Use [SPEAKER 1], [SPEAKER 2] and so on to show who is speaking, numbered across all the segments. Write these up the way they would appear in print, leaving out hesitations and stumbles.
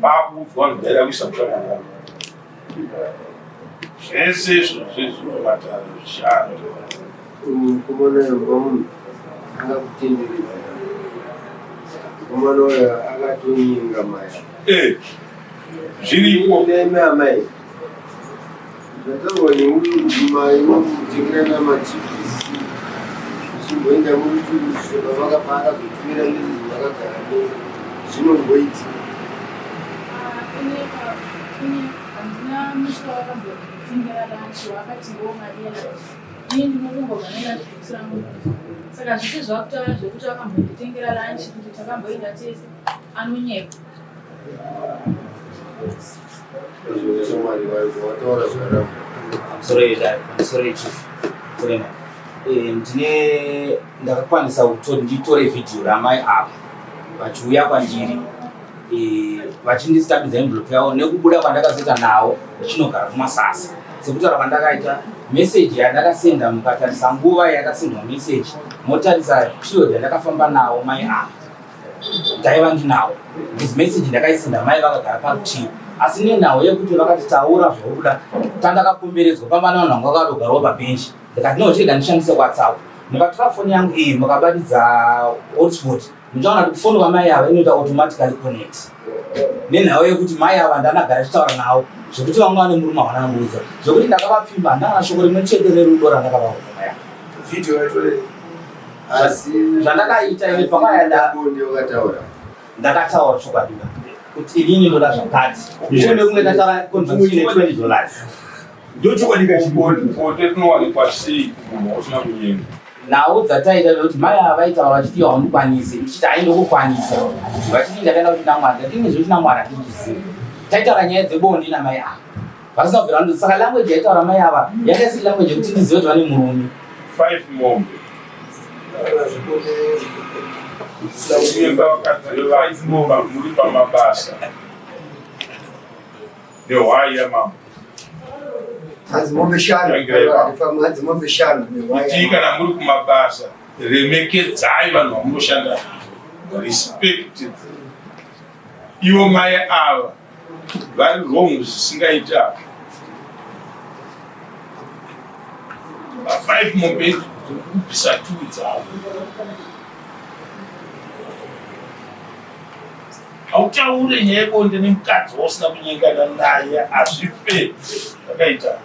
[SPEAKER 1] Papo, quando era isso aqui, esse matar chato.
[SPEAKER 2] Como não é bom, ela tem como não é, ela tem mais.
[SPEAKER 1] Giri,
[SPEAKER 2] é minha mãe. Então, eu tinha na matriz. Se o ainda muito, se eu não pagar, eu tinha ali, não cara, se não wait.
[SPEAKER 3] I'm sorry, Chief. Ndine ndakakwanisa kuti nditore video ramai apa vachiuya kwandiri vachindistabidza envelope yavo nekubuda kwandakazoita nawo ndichinogara kumasasa sekutaura kwandakaita meseji yandakasenda mukatarisa nguva yakasendwa meseji motarisa period yandakafamba nawo mai apa ndaiva ndinawo because meseji ndakaisenda mai vakagara parutivi asi nenhau yekuti vakati taura zvokuda tandakakomberedzwa pamba navanhu vanga vakadogarawo pabhenji ndikati nochega ndishandise WhatsApp mukatora foni yangu iyi mukabatidza hotspot muchaona kuti foni wamai ava inoita automatically connect nenhau yekuti mai ava ndanagara chitaura nawo zvokuti vamwe vane murume vananguudza zvokuti ndakavapfimba ndana shoko rimwe chete rerudo randakavaudza mai ava
[SPEAKER 2] Video yatore asi
[SPEAKER 3] zvandakaita ine pakayanda ndakataura chokwadi kuti inini ndoda zvakati ndishone kumwe ndataura contract ine $20
[SPEAKER 1] ndochokwadi chiboni foto tunowanikwa sei usina kunyenga
[SPEAKER 3] nawo dzataita kuti mai ava vaitaura vachiti haundikwanise ndichiti haindokukwanisa vachiti ndakaenda kuti namwana ndinge zvoti namwana ndindiziva taitaura nyaya dzebondi namai ava vasina kubvira ndo saka language yaitaura mai ava yakaisi language yekuti ndizive kuti vane murume
[SPEAKER 1] 5 mombe muri pamabasa nehwaya mama kuti kana muri kumabasa remekedzai vanhu vamunoshanda respect ivo mai ava vari wrong zvisingaita 5 mombe kupisa 2 dzavo hautaure nyaya yebonde nemukadzi wasina kunyengana naye hazvipe zvakaita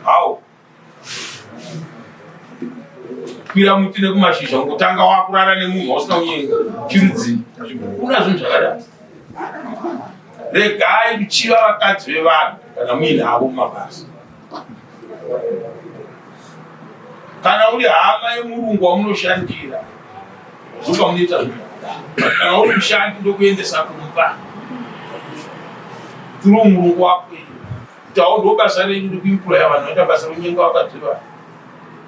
[SPEAKER 1] hau kwira muti nekumashizha ngotanga wakurara nemunhu wasina kunyenga chirudzi kuna zvinhu zvakadai regai kuchiva vakadzi vevanhu kana muinavo mumabasa kana uri hama yemurungu wamunoshandira zuka munoita zvinhu kana uri mushandi ndokuendesa kumba tiri umurungu wako tawo ndo basa renyu rekuimplaya vanhu vaita basa renyenga vakadzi vanhu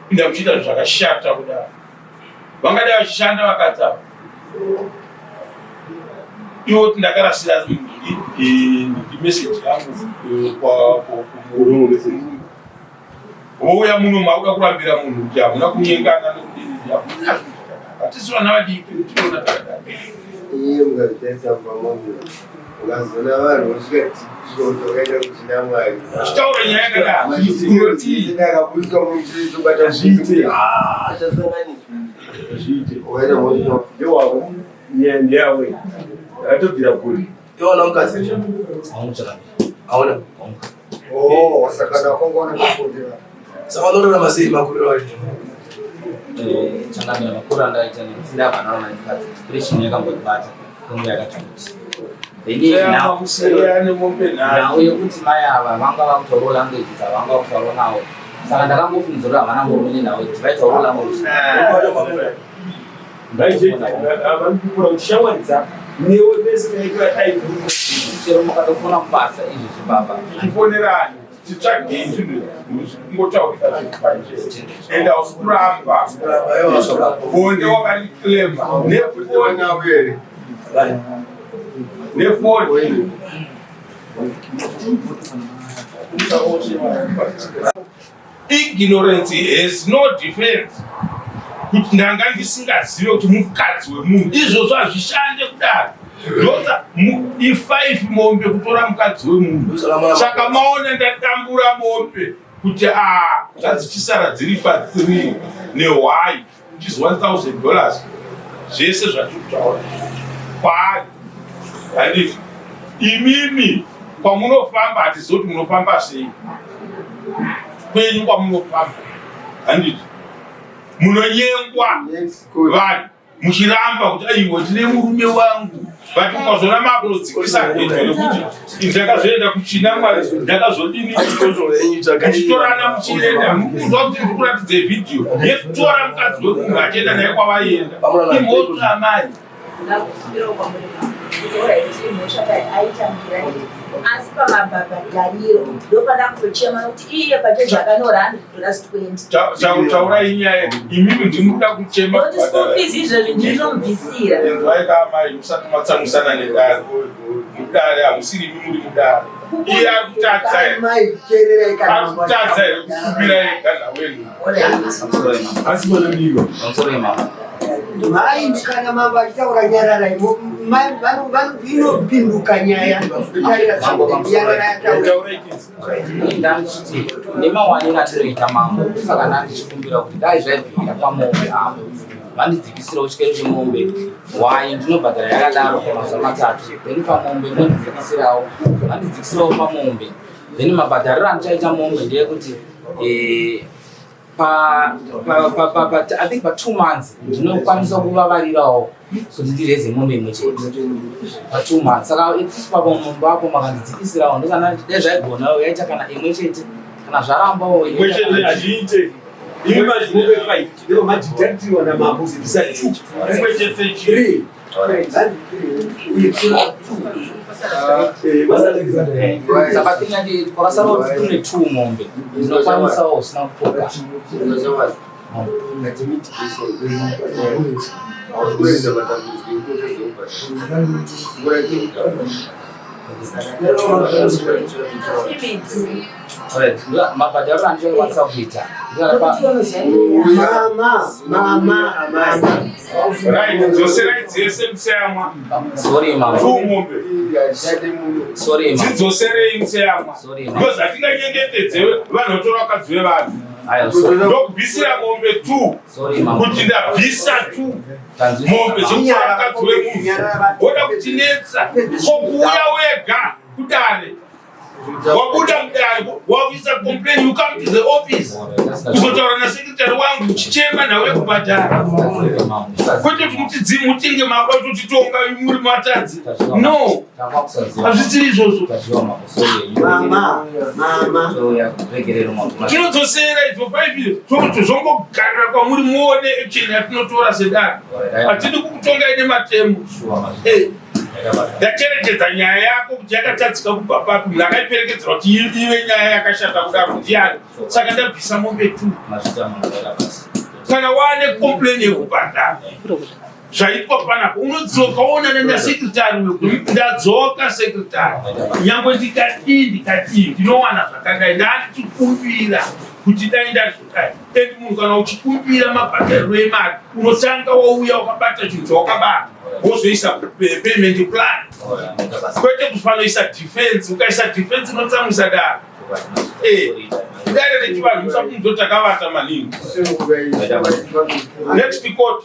[SPEAKER 1] inda muchiita zvinhu zvakashata kudaro vangadai vachishanda vakadzi ava iwo kuti ndakarasira meseji yangu kumurungu wouya muno mauda kurambira munhu kuti hamuna kunyengana nokudii hamuna zvinhu hatisi vana vadiki tiona takadai
[SPEAKER 2] iye mukazvitaisa pamoja ukazona vanhu vasvikati tokaita kuti namwari
[SPEAKER 1] chitaura nyaya
[SPEAKER 2] yakadaakabuiswa mutobata zviite ukaita moto
[SPEAKER 4] ndewavo ndeyawe atobvira kuri
[SPEAKER 5] iwana mukadzi auna
[SPEAKER 2] wasakana wakongona kakundira
[SPEAKER 5] saka unotora masei makuriro acho
[SPEAKER 3] changamira makuru andaita ndabvanaona ndikadzi depression yakambotibata kunge yakatikuti nawo yekuti mai ava vanga vakutaurawo language dzavanga vakutaurawo nawo saka ndakangofunidza kuti havana murume nenhau kuti vaitaurawo language
[SPEAKER 4] vaikura kushamaridza newe pese
[SPEAKER 3] chero mukatofona mubasa izvi zvibaba
[SPEAKER 1] tifonerani titsvagei zvinhu ngotaurika enda usikuramba bonde wakandiclema nefoni ignorance has no defense kuti ndanga ndisingazive kuti mukadzi wemunhu izvozvo hazvishande kudaro ndoza i5 mombe kutora mukadzi wemunhu. Saka maona ndatambura mombe kuti dzichisara dziri pa3 newhy which is $1,000 zvese zvatiri kutaura kwaari. Handiti imimi kwamunofamba hatizoti munofamba sei kwenyu kwamunofamba. Handiti munonyengwa vanhu muchiramba kuti aiwa ndine murume wangu vati mukazona makunodzikisa ndeto rekuti ndakazoenda kuchina Mwari ndakazodini muchitorana muchienda mukuzwa kuti ndikuratidze vhidhiyo yekutora mukadzi wekunhu achienda naye kwavaienda imhoto amai
[SPEAKER 6] asi pamabhabhadhariro ndopada kutochema kuti iye pacho akanyora $120.
[SPEAKER 1] taurai inyaya imimi ndimuda kuchema
[SPEAKER 6] kuti school fees izvozvo ndinobvisira
[SPEAKER 1] enzoaikamai musati matsamusana nedare mudare hamusiri imi muri mudare iye akutadza here kufumira ega nawenu
[SPEAKER 4] asi manamiro
[SPEAKER 2] mai kana mambo achitaura nyarara inopinduka nyaya
[SPEAKER 3] ndanichiti nemawanira atinoita mambo saka ndandichikumbira kuti dai zvaibvira pamombe amo vandidzikisirawo chikero chemombe wai ndinobhadhara yakadaro kwamazuva 3 then pamombe nondidzikisirawo vandidzikisirawo pamombe then mabhadhariro andichaita mombe ndeyekuti I think pa 2 months ndinokwanisa kuvavarirawo kuti ndireze mombe imwe chete pa 2 months. Saka pamombe apo makandidzikisirawo ndokana dai zvaigonawo yaita kana imwe chete kana zvarambawo
[SPEAKER 4] imwe chete hazviite imi mazimove 5 ndipo madhidhaktiwa namambuzi ndisati
[SPEAKER 1] imwe chete chiri
[SPEAKER 3] saka tingati kwakasara kuti kune 2 mombe ndinokwanisawo usina kupoka mabhadhariro andichakwanisa kuita
[SPEAKER 1] dzoserai dzese museyamwa dzidzoserei museyamwa because hatinganyengetedze vanotora vakadzi vevanhu ndokubvisira mombe 2 kuti ndabvisa 2 mombe zokutora vakadzi vemunhu woda kutinetsa kokuuya wega kudare wabuda mudare wakuisa complain you come to the office kuzotaura nasekretari wangu uchichema nawe kubhadhara kwete kuti mutinge makwa totitonga muri matadzi no hazvisiri izvozvo tinodzosera izvo 5 tokuti zvongogarira kwamuri muone echeni yatinotora sedare hatidi kukutongai nematemu ndacherechedza nyaya yako kuti yakatadzika kubva papi munhu akaiperekedzera kuti ive nyaya yakashata kudaro ndiani saka ndabvisa mombe 2 kana wane complain yekubhadhara zvaitwa panapo unodzoka woonana nasekretari wekuti ndadzoka sekretari nyangwe ndikadii ndinowana zvakadai ndandichikumbira kuti dai ndazvodai endi munhu kana uchikumbira mabhadhariro emari unotanga wauya wakabata chinhu chawakabata wozoisa payment plan kwete kufanoisa defense ukaisa defense inotsamwisa daro dare rechivanhu musati muzotakavata maningi next court